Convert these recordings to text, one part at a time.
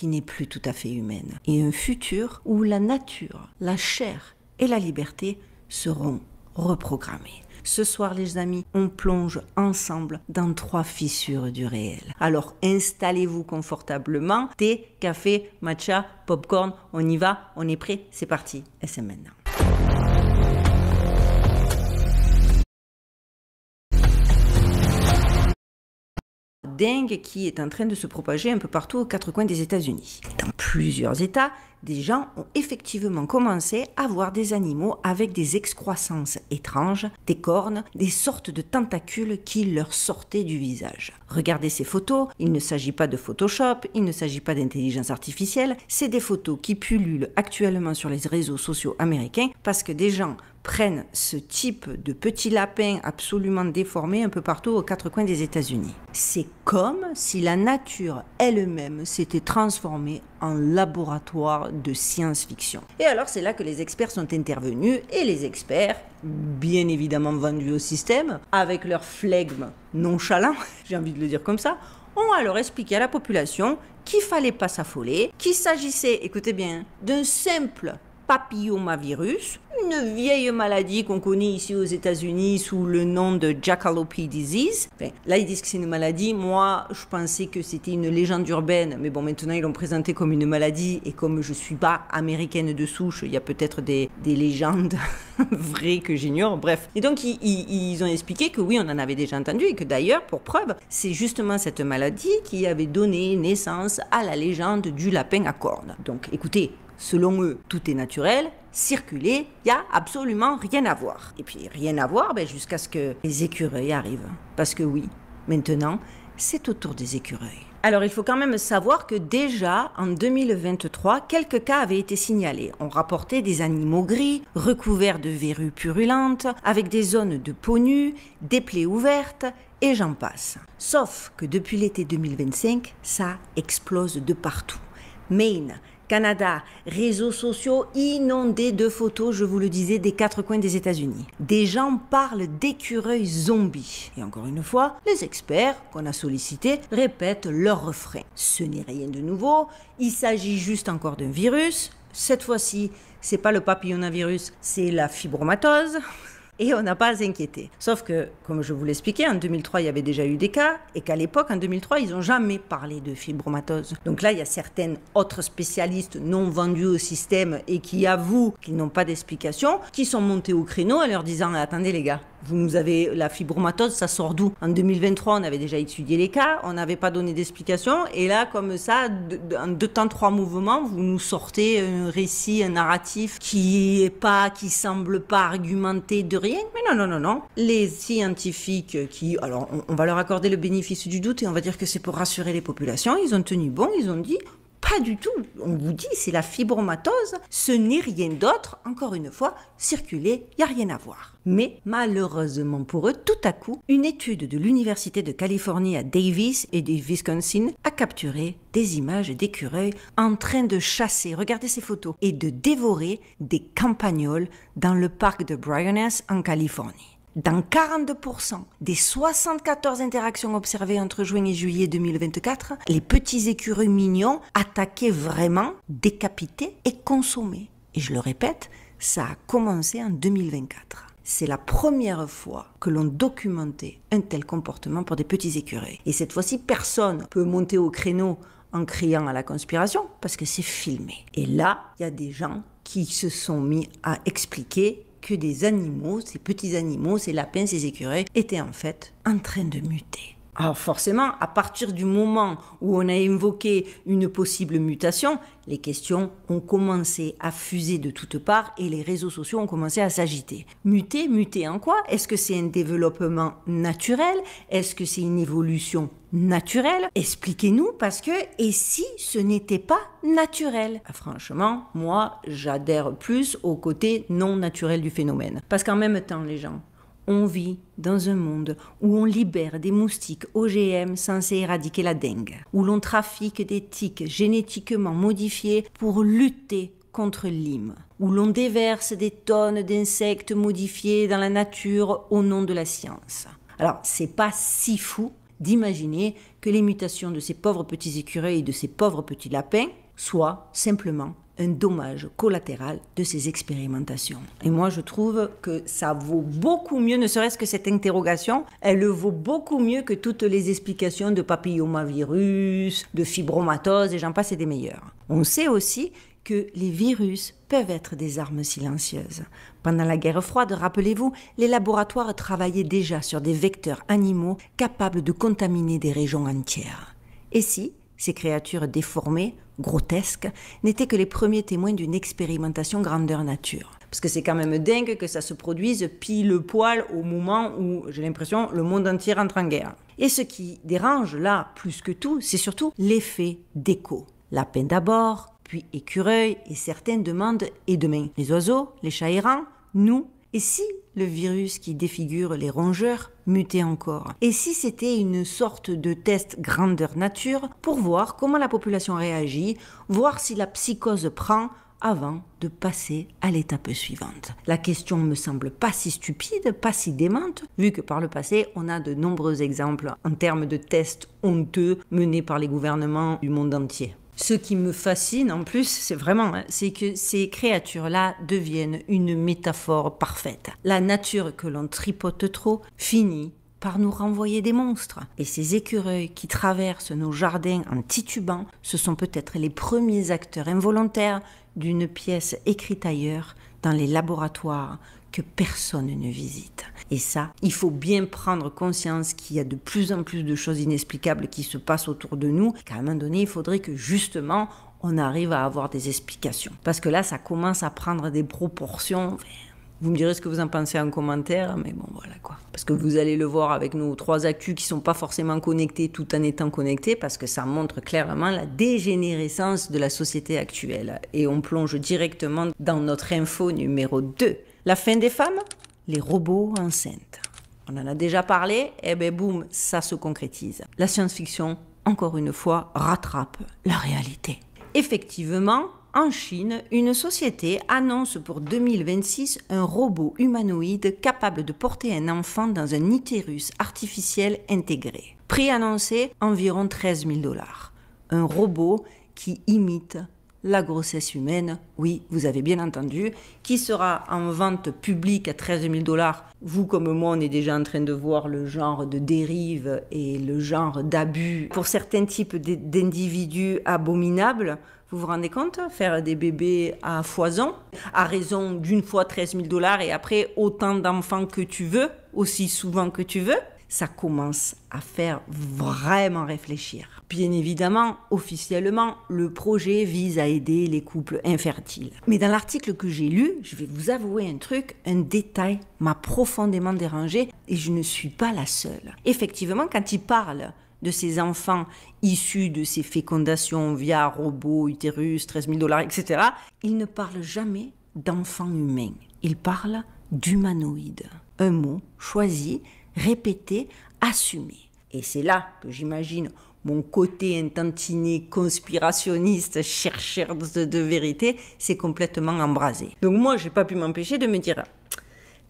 qui n'est plus tout à fait humaine et un futur où la nature, la chair et la liberté seront reprogrammées. Ce soir, les amis, on plonge ensemble dans 3 fissures du réel. Alors, installez-vous confortablement. Thé, café, matcha, popcorn, on y va, on est prêt, c'est parti. Et c'est maintenant. Dingue qui est en train de se propager un peu partout aux 4 coins des États-Unis. Dans plusieurs États, des gens ont effectivement commencé à voir des animaux avec des excroissances étranges, des cornes, des sortes de tentacules qui leur sortaient du visage. Regardez ces photos, il ne s'agit pas de Photoshop, il ne s'agit pas d'intelligence artificielle, c'est des photos qui pullulent actuellement sur les réseaux sociaux américains parce que des gens prennent ce type de petits lapins absolument déformés un peu partout aux 4 coins des États-Unis. C'est comme si la nature elle-même s'était transformée en laboratoire de science-fiction. Et alors c'est là que les experts sont intervenus et les experts, bien évidemment vendus au système, avec leur flegme nonchalant, j'ai envie de le dire comme ça, ont alors expliqué à la population qu'il fallait pas s'affoler, qu'il s'agissait, écoutez bien, d'un simple papillomavirus, une vieille maladie qu'on connaît ici aux États-Unis sous le nom de Jackalope disease. Enfin, là, ils disent que c'est une maladie. Moi, je pensais que c'était une légende urbaine, mais bon, maintenant, ils l'ont présenté comme une maladie. Et comme je ne suis pas américaine de souche, il y a peut-être des légendes vraies que j'ignore. Bref. Et donc, ils ont expliqué que oui, on en avait déjà entendu et que d'ailleurs, pour preuve, c'est justement cette maladie qui avait donné naissance à la légende du lapin à cornes. Donc, écoutez, selon eux, tout est naturel, circuler, il n'y a absolument rien à voir. Et puis rien à voir jusqu'à ce que les écureuils arrivent. Parce que oui, maintenant, c'est au tour des écureuils. Alors il faut quand même savoir que déjà en 2023, quelques cas avaient été signalés. On rapportait des animaux gris, recouverts de verrues purulentes, avec des zones de peau nue, des plaies ouvertes, et j'en passe. Sauf que depuis l'été 2025, ça explose de partout. Maine, Canada, réseaux sociaux inondés de photos, je vous le disais, des 4 coins des États-Unis. Des gens parlent d'écureuils zombies. Et encore une fois, les experts qu'on a sollicités répètent leur refrain. Ce n'est rien de nouveau, il s'agit juste encore d'un virus. Cette fois-ci, c'est pas le papillomavirus, c'est la fibromatose. Et on n'a pas à s'inquiéter. Sauf que, comme je vous l'expliquais, en 2003, il y avait déjà eu des cas, et qu'à l'époque, en 2003, ils n'ont jamais parlé de fibromatose. Donc là, il y a certaines autres spécialistes non vendus au système et qui avouent qu'ils n'ont pas d'explication, qui sont montés au créneau en leur disant « Attendez les gars, vous nous avez la fibromatose, ça sort d'où ?» En 2023, on avait déjà étudié les cas, on n'avait pas donné d'explication, et là, comme ça, en 2 temps, 3 mouvements, vous nous sortez un récit, un narratif qui semble pas argumenté de rien. Mais non. Les scientifiques alors on va leur accorder le bénéfice du doute et on va dire que c'est pour rassurer les populations, ils ont tenu bon, ils ont dit pas du tout, on vous dit c'est la fibromatose, ce n'est rien d'autre, encore une fois, circuler, il n'y a rien à voir. Mais malheureusement pour eux, tout à coup, une étude de l'Université de Californie à Davis et du Wisconsin a capturé des images d'écureuils en train de chasser, regardez ces photos, et de dévorer des campagnols dans le parc de Briones en Californie. Dans 42% des 74 interactions observées entre juin et juillet 2024, les petits écureuils mignons attaquaient vraiment, décapitaient et consommaient. Et je le répète, ça a commencé en 2024. C'est la première fois que l'on documentait un tel comportement pour des petits écureuils. Et cette fois-ci, personne ne peut monter au créneau en criant à la conspiration parce que c'est filmé. Et là, il y a des gens qui se sont mis à expliquer que des animaux, ces petits animaux, ces lapins, ces écureuils, étaient en fait en train de muter. Alors forcément, à partir du moment où on a invoqué une possible mutation, les questions ont commencé à fuser de toutes parts et les réseaux sociaux ont commencé à s'agiter. Muter en quoi? Est-ce que c'est un développement naturel? Est-ce que c'est une évolution naturelle? Expliquez-nous, parce que, et si ce n'était pas naturel? Franchement, moi, j'adhère plus au côté non naturel du phénomène. Parce qu'en même temps, les gens, on vit dans un monde où on libère des moustiques OGM censés éradiquer la dengue, où l'on trafique des tiques génétiquement modifiées pour lutter contre l'Lyme, où l'on déverse des tonnes d'insectes modifiés dans la nature au nom de la science. Alors, c'est pas si fou, d'imaginer que les mutations de ces pauvres petits écureuils et de ces pauvres petits lapins soient simplement un dommage collatéral de ces expérimentations. Et moi, je trouve que ça vaut beaucoup mieux, ne serait-ce que cette interrogation, elle vaut beaucoup mieux que toutes les explications de papillomavirus, de fibromatose, et j'en passe et des meilleurs. On sait aussi que les virus peuvent être des armes silencieuses. Pendant la guerre froide, rappelez-vous, les laboratoires travaillaient déjà sur des vecteurs animaux capables de contaminer des régions entières. Et si ces créatures déformées, grotesques, n'étaient que les premiers témoins d'une expérimentation grandeur nature? Parce que c'est quand même dingue que ça se produise pile poil au moment où, j'ai l'impression, le monde entier entre en guerre. Et ce qui dérange là, plus que tout, c'est surtout l'effet d'écho. Lapin d'abord, puis écureuil, et certains demandent « et demain ?» Les oiseaux, les chats errants, nous? Et si le virus qui défigure les rongeurs mutait encore? Et si c'était une sorte de test grandeur nature pour voir comment la population réagit, voir si la psychose prend avant de passer à l'étape suivante? La question me semble pas si stupide, pas si démente, vu que par le passé, on a de nombreux exemples en termes de tests honteux menés par les gouvernements du monde entier. Ce qui me fascine en plus, c'est que ces créatures-là deviennent une métaphore parfaite. La nature que l'on tripote trop finit par nous renvoyer des monstres. Et ces écureuils qui traversent nos jardins en titubant, ce sont peut-être les premiers acteurs involontaires d'une pièce écrite ailleurs, dans les laboratoires que personne ne visite. Et ça, il faut bien prendre conscience qu'il y a de plus en plus de choses inexplicables qui se passent autour de nous, qu'à un moment donné, il faudrait que justement, on arrive à avoir des explications. Parce que là, ça commence à prendre des proportions. Vous me direz ce que vous en pensez en commentaire, mais bon, voilà quoi. Parce que vous allez le voir avec nos 3 actus qui ne sont pas forcément connectés tout en étant connectés, parce que ça montre clairement la dégénérescence de la société actuelle. Et on plonge directement dans notre info numéro 2. La fin des femmes? Les robots enceintes. On en a déjà parlé, et ben boum, ça se concrétise. La science-fiction, encore une fois, rattrape la réalité. Effectivement, en Chine, une société annonce pour 2026 un robot humanoïde capable de porter un enfant dans un utérus artificiel intégré. Prix annoncé, environ 13 000 $. Un robot qui imite la grossesse humaine, oui, vous avez bien entendu, qui sera en vente publique à 13 000 $. Vous comme moi, on est déjà en train de voir le genre de dérive et le genre d'abus pour certains types d'individus abominables. Vous vous rendez compte? Faire des bébés à foison, à raison d'une fois 13 000 $ et après autant d'enfants que tu veux, aussi souvent que tu veux, ça commence à faire vraiment réfléchir. Bien évidemment, officiellement, le projet vise à aider les couples infertiles. Mais dans l'article que j'ai lu, je vais vous avouer un truc, un détail m'a profondément dérangée et je ne suis pas la seule. Effectivement, quand il parle de ces enfants issus de ces fécondations via robots, utérus, 13 000 $, etc., il ne parle jamais d'enfants humains. Il parle d'humanoïdes. Un mot choisi, répété, assumé. Et c'est là que j'imagine mon côté intentionné, conspirationniste, chercheur de vérité, c'est complètement embrasé. Donc moi, je n'ai pas pu m'empêcher de me dire,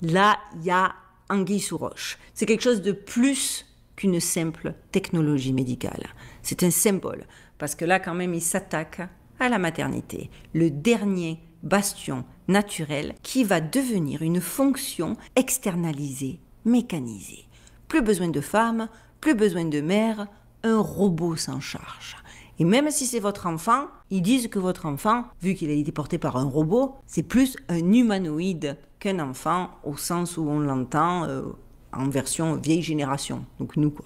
là, il y a anguille sous roche. C'est quelque chose de plus qu'une simple technologie médicale. C'est un symbole, parce que là, quand même, il s'attaque à la maternité, le dernier bastion naturel qui va devenir une fonction externalisée, mécanisée. Plus besoin de femmes, plus besoin de mères, un robot s'en charge. Et même si c'est votre enfant, ils disent que votre enfant, vu qu'il a été porté par un robot, c'est plus un humanoïde qu'un enfant au sens où on l'entend en version vieille génération. Donc nous quoi.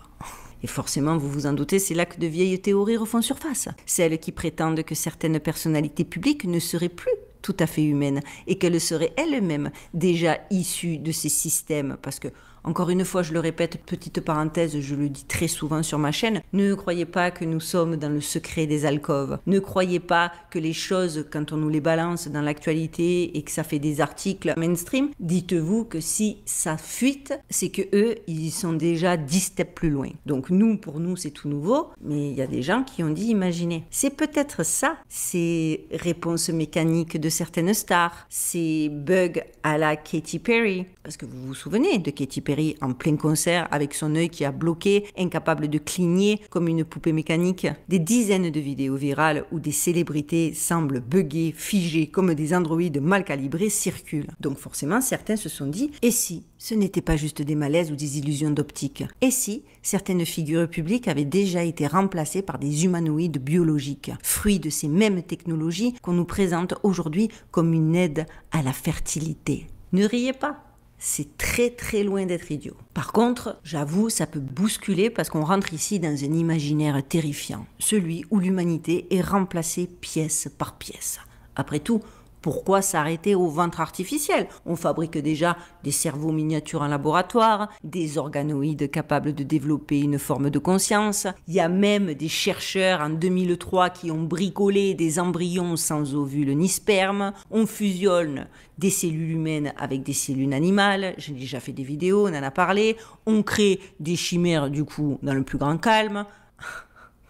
Et forcément, vous vous en doutez, c'est là que de vieilles théories refont surface. Celles qui prétendent que certaines personnalités publiques ne seraient plus tout à fait humaines et qu'elles seraient elles-mêmes déjà issues de ces systèmes. Parce que, encore une fois, je le répète, petite parenthèse, je le dis très souvent sur ma chaîne, ne croyez pas que nous sommes dans le secret des alcôves. Ne croyez pas que les choses, quand on nous les balance dans l'actualité et que ça fait des articles mainstream, dites-vous que si ça fuite, c'est que eux, ils sont déjà 10 steps plus loin. Donc nous, pour nous, c'est tout nouveau, mais il y a des gens qui ont dit imaginez. C'est peut-être ça, ces réponses mécaniques de certaines stars, ces bugs à la Katy Perry, parce que vous vous souvenez de Katy Perry. Perry en plein concert avec son œil qui a bloqué, incapable de cligner comme une poupée mécanique. Des dizaines de vidéos virales où des célébrités semblent bugger, figées comme des androïdes mal calibrés circulent. Donc forcément, certains se sont dit « Et si ce n'était pas juste des malaises ou des illusions d'optique? Et si certaines figures publiques avaient déjà été remplacées par des humanoïdes biologiques, fruits de ces mêmes technologies qu'on nous présente aujourd'hui comme une aide à la fertilité ?» Ne riez pas, c'est très très loin d'être idiot. Par contre, j'avoue, ça peut bousculer parce qu'on rentre ici dans un imaginaire terrifiant, celui où l'humanité est remplacée pièce par pièce. Après tout, pourquoi s'arrêter au ventre artificiel? On fabrique déjà des cerveaux miniatures en laboratoire, des organoïdes capables de développer une forme de conscience. Il y a même des chercheurs en 2003 qui ont bricolé des embryons sans ovules ni sperme. On fusionne des cellules humaines avec des cellules animales. J'ai déjà fait des vidéos, on en a parlé. On crée des chimères du coup dans le plus grand calme.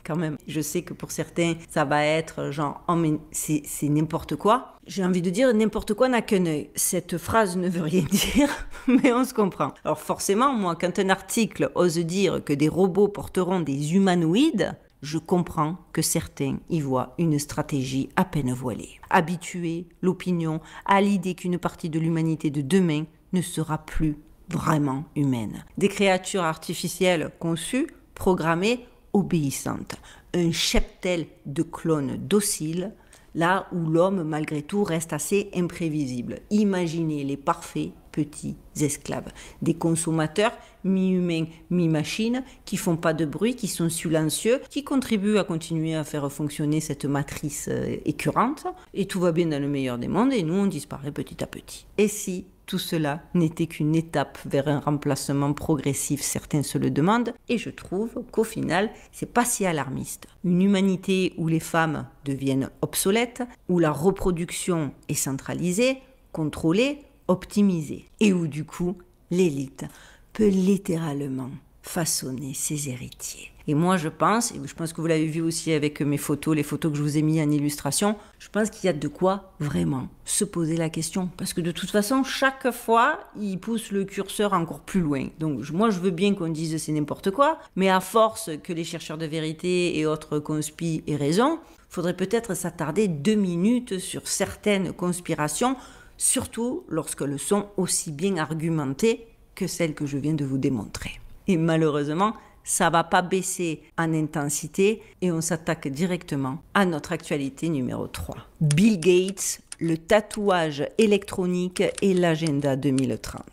Quand même, je sais que pour certains, ça va être genre « Oh mais c'est n'importe quoi ». J'ai envie de dire « N'importe quoi n'a qu'un œil ». Cette phrase ne veut rien dire, mais on se comprend. Alors forcément, moi, quand un article ose dire que des robots porteront des humanoïdes, je comprends que certains y voient une stratégie à peine voilée. Habituer l'opinion à l'idée qu'une partie de l'humanité de demain ne sera plus vraiment humaine. Des créatures artificielles conçues, programmées, obéissante, un cheptel de clones dociles, là où l'homme, malgré tout, reste assez imprévisible. Imaginez les parfaits petits esclaves, des consommateurs mi-humains, mi-machines, qui font pas de bruit, qui sont silencieux, qui contribuent à continuer à faire fonctionner cette matrice écœurante, et tout va bien dans le meilleur des mondes, et nous, on disparaît petit à petit. Et si tout cela n'était qu'une étape vers un remplacement progressif, certains se le demandent, et je trouve qu'au final, c'est pas si alarmiste. Une humanité où les femmes deviennent obsolètes, où la reproduction est centralisée, contrôlée, optimisée, et où du coup, l'élite peut littéralement façonner ses héritiers. Et moi, je pense que vous l'avez vu aussi avec mes photos, les photos que je vous ai mis en illustration, je pense qu'il y a de quoi vraiment se poser la question. Parce que de toute façon, chaque fois, il pousse le curseur encore plus loin. Donc moi, je veux bien qu'on dise c'est n'importe quoi, mais à force que les chercheurs de vérité et autres conspis aient raison, faudrait peut-être s'attarder 2 minutes sur certaines conspirations, surtout lorsqu'elles sont aussi bien argumentées que celles que je viens de vous démontrer. Et malheureusement, ça va pas baisser en intensité et on s'attaque directement à notre actualité numéro 3. Bill Gates, le tatouage électronique et l'agenda 2030.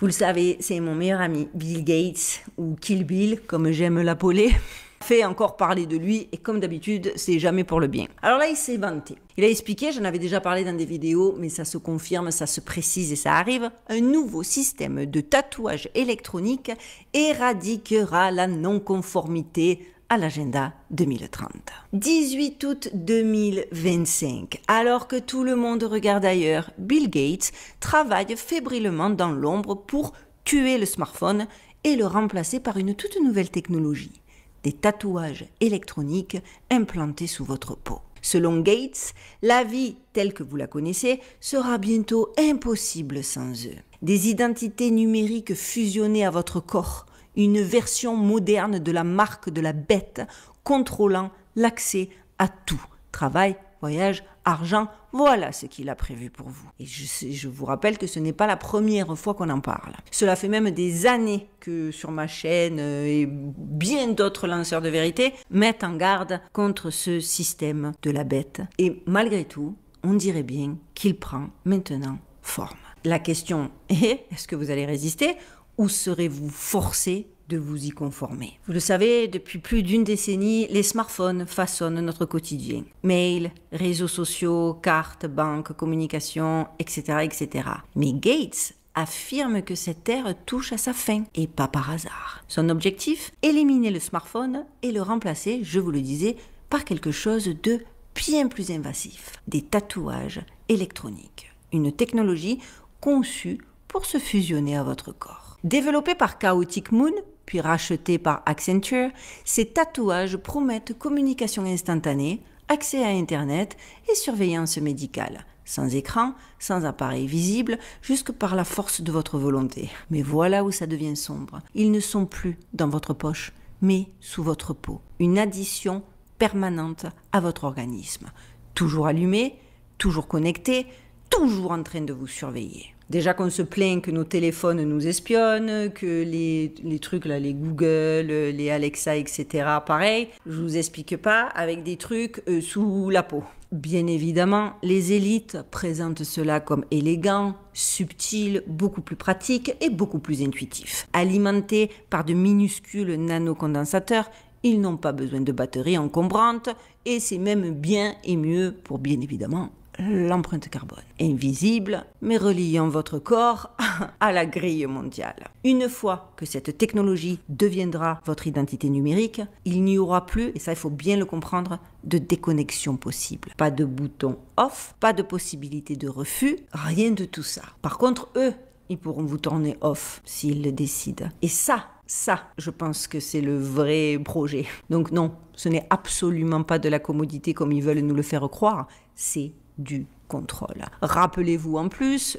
Vous le savez, c'est mon meilleur ami Bill Gates, ou Kill Bill, comme j'aime l'appeler, fait encore parler de lui et comme d'habitude, c'est jamais pour le bien. Alors là, il s'est vanté. Il a expliqué, j'en avais déjà parlé dans des vidéos, mais ça se confirme, ça se précise et ça arrive, un nouveau système de tatouage électronique éradiquera la non-conformité à l'agenda 2030. 18 août 2025, alors que tout le monde regarde ailleurs, Bill Gates travaille fébrilement dans l'ombre pour tuer le smartphone et le remplacer par une toute nouvelle technologie. Des tatouages électroniques implantés sous votre peau. Selon Gates, la vie telle que vous la connaissez sera bientôt impossible sans eux. Des identités numériques fusionnées à votre corps, une version moderne de la marque de la bête, contrôlant l'accès à tout. Travail, voyage, argent, voilà ce qu'il a prévu pour vous. Et je vous rappelle que ce n'est pas la première fois qu'on en parle. Cela fait même des années que sur ma chaîne et bien d'autres lanceurs de vérité mettent en garde contre ce système de la bête. Et malgré tout, on dirait bien qu'il prend maintenant forme. La question est, est-ce que vous allez résister ou serez-vous forcé de vous y conformer? Vous le savez, depuis plus d'1 décennie, les smartphones façonnent notre quotidien. Mail, réseaux sociaux, cartes, banques, communication, etc., etc. Mais Gates affirme que cette ère touche à sa fin, et pas par hasard. Son objectif, éliminer le smartphone et le remplacer, je vous le disais, par quelque chose de bien plus invasif. Des tatouages électroniques. Une technologie conçue pour se fusionner à votre corps. Développé par Chaotic Moon, puis racheté par Accenture, ces tatouages promettent communication instantanée, accès à Internet et surveillance médicale. sans écran, sans appareil visible, jusque par la force de votre volonté. Mais voilà où ça devient sombre. Ils ne sont plus dans votre poche, mais sous votre peau. Une addition permanente à votre organisme. Toujours allumé, toujours connecté, toujours en train de vous surveiller. Déjà qu'on se plaint que nos téléphones nous espionnent, que les trucs là, les Google, les Alexa, etc. pareil, je vous explique pas, avec des trucs sous la peau. Bien évidemment, les élites présentent cela comme élégant, subtil, beaucoup plus pratique et beaucoup plus intuitif. Alimentés par de minuscules nanocondensateurs, ils n'ont pas besoin de batteries encombrantes et c'est même bien et mieux pour bien évidemment l'empreinte carbone. Invisible, mais reliant votre corps à la grille mondiale. Une fois que cette technologie deviendra votre identité numérique, il n'y aura plus, et ça il faut bien le comprendre, de déconnexion possible. Pas de bouton off, pas de possibilité de refus, rien de tout ça. Par contre, eux, ils pourront vous tourner off s'ils le décident. Et ça, je pense que c'est le vrai projet. Donc non, ce n'est absolument pas de la commodité comme ils veulent nous le faire croire, c'est du contrôle. Rappelez-vous en plus,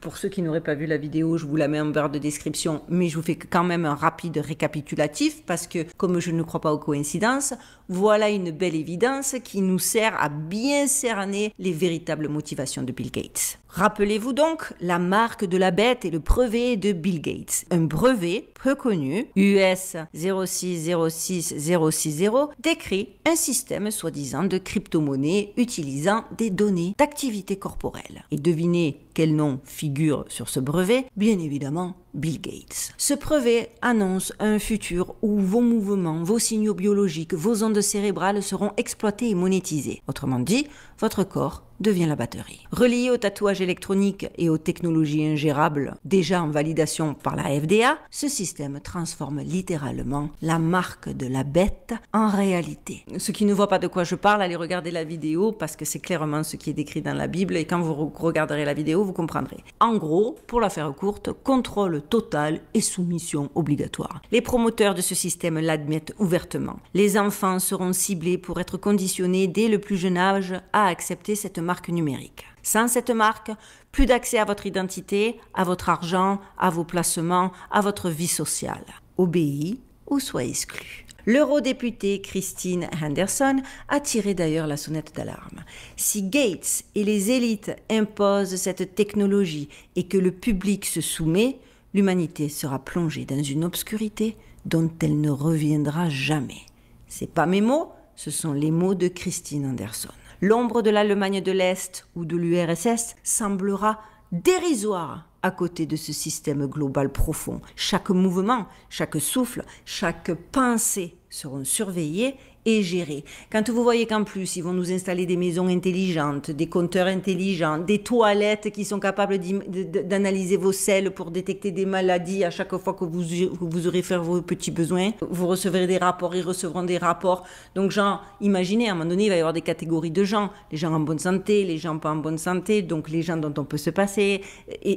pour ceux qui n'auraient pas vu la vidéo, je vous la mets en barre de description, mais je vous fais quand même un rapide récapitulatif parce que, comme je ne crois pas aux coïncidences, voilà une belle évidence qui nous sert à bien cerner les véritables motivations de Bill Gates. Rappelez-vous donc la marque de la bête et le brevet de Bill Gates. Un brevet peu connu, US 0606060, décrit un système soi-disant de crypto-monnaie utilisant des données d'activité corporelle. Et devinez quel nom figure sur ce brevet? Bien évidemment, Bill Gates. Ce brevet annonce un futur où vos mouvements, vos signaux biologiques, vos ondes cérébrales seront exploités et monétisés. Autrement dit, votre corps devient la batterie. Relié au tatouage électronique et aux technologies ingérables, déjà en validation par la FDA, ce système transforme littéralement la marque de la bête en réalité. Ceux qui ne voient pas de quoi je parle, allez regarder la vidéo parce que c'est clairement ce qui est décrit dans la Bible et quand vous regarderez la vidéo, vous comprendrez. En gros, pour la faire courte, contrôle total et soumission obligatoire. Les promoteurs de ce système l'admettent ouvertement. Les enfants seront ciblés pour être conditionnés dès le plus jeune âge à accepter cette marque numérique. Sans cette marque, plus d'accès à votre identité, à votre argent, à vos placements, à votre vie sociale. Obéis ou sois exclu. L'eurodéputée Christine Henderson a tiré d'ailleurs la sonnette d'alarme. Si Gates et les élites imposent cette technologie et que le public se soumet, l'humanité sera plongée dans une obscurité dont elle ne reviendra jamais. C'est pas mes mots, ce sont les mots de Christine Henderson. L'ombre de l'Allemagne de l'Est ou de l'URSS semblera dérisoire à côté de ce système global profond. Chaque mouvement, chaque souffle, chaque pensée seront surveillés et gérés. Quand vous voyez qu'en plus, ils vont nous installer des maisons intelligentes, des compteurs intelligents, des toilettes qui sont capables d'analyser vos selles pour détecter des maladies à chaque fois que vous aurez fait vos petits besoins, vous recevrez des rapports, ils recevront des rapports. Donc, genre, imaginez, à un moment donné, il va y avoir des catégories de gens. Les gens en bonne santé, les gens pas en bonne santé, donc les gens dont on peut se passer.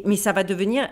Mais ça va devenir...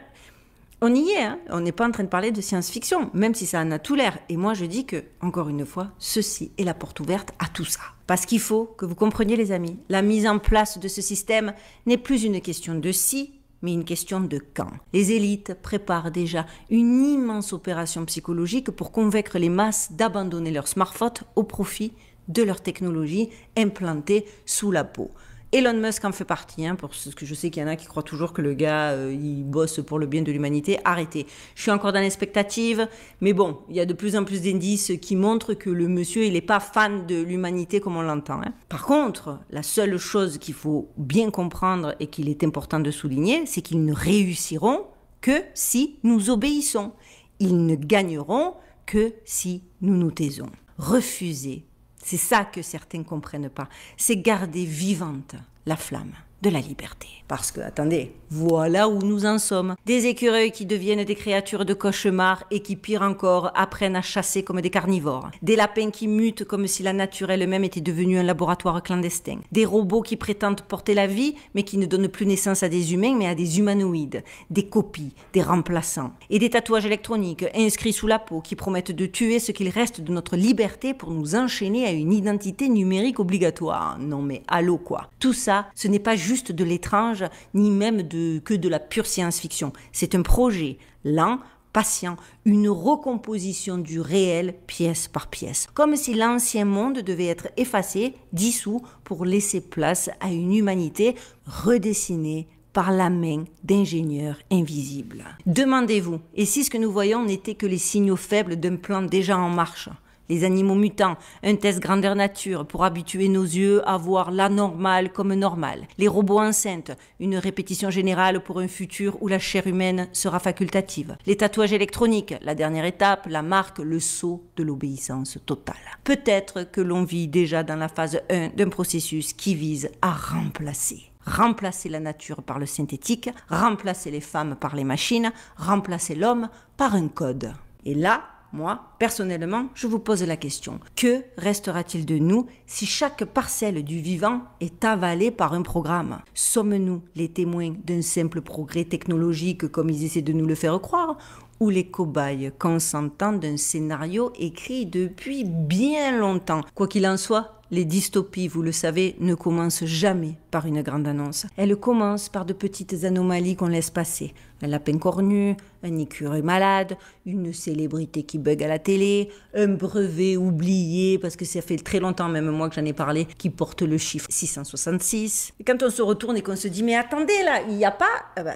On y est, hein. On n'est pas en train de parler de science-fiction, même si ça en a tout l'air. Et moi, je dis que, encore une fois, ceci est la porte ouverte à tout ça. Parce qu'il faut que vous compreniez, les amis, la mise en place de ce système n'est plus une question de si, mais une question de quand. Les élites préparent déjà une immense opération psychologique pour convaincre les masses d'abandonner leur smartphone au profit de leur technologie implantée sous la peau. Elon Musk en fait partie, parce que je sais qu'il y en a qui croient toujours que le gars, il bosse pour le bien de l'humanité. Arrêtez. Je suis encore dans l'expectative, mais bon, il y a de plus en plus d'indices qui montrent que le monsieur, il n'est pas fan de l'humanité comme on l'entend. Par contre, la seule chose qu'il faut bien comprendre et qu'il est important de souligner, c'est qu'ils ne réussiront que si nous obéissons. Ils ne gagneront que si nous nous taisons. Refuser. C'est ça que certains ne comprennent pas. C'est garder vivante la flamme de la liberté. Parce que, attendez, voilà où nous en sommes. Des écureuils qui deviennent des créatures de cauchemar et qui, pire encore, apprennent à chasser comme des carnivores. Des lapins qui mutent comme si la nature elle-même était devenue un laboratoire clandestin. Des robots qui prétendent porter la vie, mais qui ne donnent plus naissance à des humains, mais à des humanoïdes. Des copies, des remplaçants. Et des tatouages électroniques inscrits sous la peau qui promettent de tuer ce qu'il reste de notre liberté pour nous enchaîner à une identité numérique obligatoire. Non mais allô quoi. Tout ça, ce n'est pas juste juste de l'étrange, ni même que de la pure science-fiction. C'est un projet lent, patient, une recomposition du réel pièce par pièce. Comme si l'ancien monde devait être effacé, dissous, pour laisser place à une humanité redessinée par la main d'ingénieurs invisibles. Demandez-vous, et si ce que nous voyons n'était que les signaux faibles d'un plan déjà en marche ? Les animaux mutants, un test grandeur nature pour habituer nos yeux à voir l'anormal comme normal. Les robots enceintes, une répétition générale pour un futur où la chair humaine sera facultative. Les tatouages électroniques, la dernière étape, la marque, le sceau de l'obéissance totale. Peut-être que l'on vit déjà dans la phase 1 d'un processus qui vise à remplacer la nature par le synthétique, remplacer les femmes par les machines, remplacer l'homme par un code. Et là, moi, personnellement, je vous pose la question. Que restera-t-il de nous si chaque parcelle du vivant est avalée par un programme ? Sommes-nous les témoins d'un simple progrès technologique comme ils essaient de nous le faire croire ? Ou les cobayes consentants d'un scénario écrit depuis bien longtemps ? Quoi qu'il en soit, les dystopies, vous le savez, ne commencent jamais par une grande annonce. Elles commencent par de petites anomalies qu'on laisse passer. Un lapin cornu, un écureuil malade, une célébrité qui bug à la télé, un brevet oublié, parce que ça fait très longtemps, même moi que j'en ai parlé, qui porte le chiffre 666. Et quand on se retourne et qu'on se dit « mais attendez là, il n'y a pas »,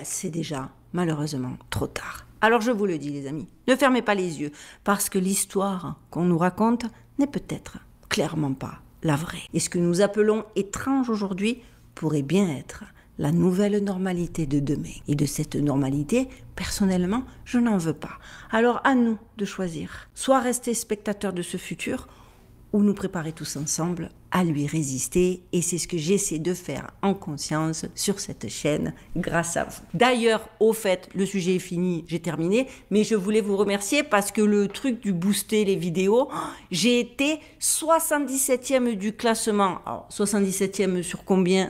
c'est déjà malheureusement trop tard. Alors je vous le dis les amis, ne fermez pas les yeux, parce que l'histoire qu'on nous raconte n'est peut-être clairement pas la vraie. Et ce que nous appelons étrange aujourd'hui pourrait bien être la nouvelle normalité de demain. Et de cette normalité, personnellement, je n'en veux pas. Alors à nous de choisir. Soit rester spectateurs de ce futur, ou nous préparer tous ensemble à lui résister. Et c'est ce que j'essaie de faire en conscience sur cette chaîne grâce à vous. D'ailleurs, au fait, le sujet est fini, j'ai terminé, mais je voulais vous remercier parce que le truc du booster les vidéos, j'ai été 77e du classement. Alors, 77e sur combien ?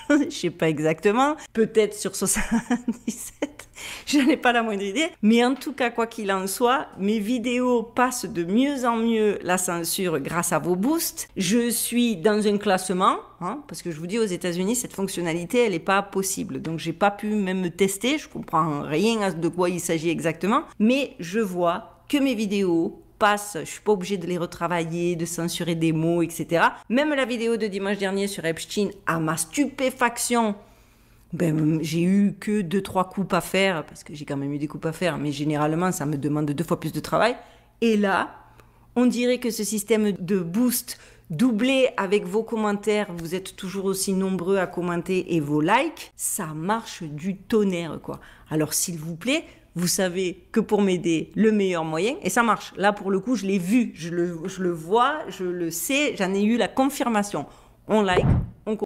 Je sais pas exactement, peut-être sur 77, je n'en ai pas la moindre idée, mais en tout cas, quoi qu'il en soit, mes vidéos passent de mieux en mieux la censure grâce à vos boosts. Je suis dans un classement, parce que je vous dis, aux États-Unis, cette fonctionnalité, elle n'est pas possible, donc j'ai pas pu même me tester, je comprends rien de quoi il s'agit exactement, mais je vois que mes vidéos passe, je suis pas obligée de les retravailler, de censurer des mots, etc. Même la vidéo de dimanche dernier sur Epstein, à ma stupéfaction, j'ai eu que 2-3 coupes à faire, parce que j'ai quand même eu des coupes à faire, mais généralement, ça me demande 2 fois plus de travail. Et là, on dirait que ce système de boost doublé avec vos commentaires, vous êtes toujours aussi nombreux à commenter, et vos likes, ça marche du tonnerre, quoi. Alors, s'il vous plaît, vous savez que pour m'aider, le meilleur moyen, et ça marche. Là, pour le coup, je l'ai vu, je le vois, je le sais, j'en ai eu la confirmation. On like, on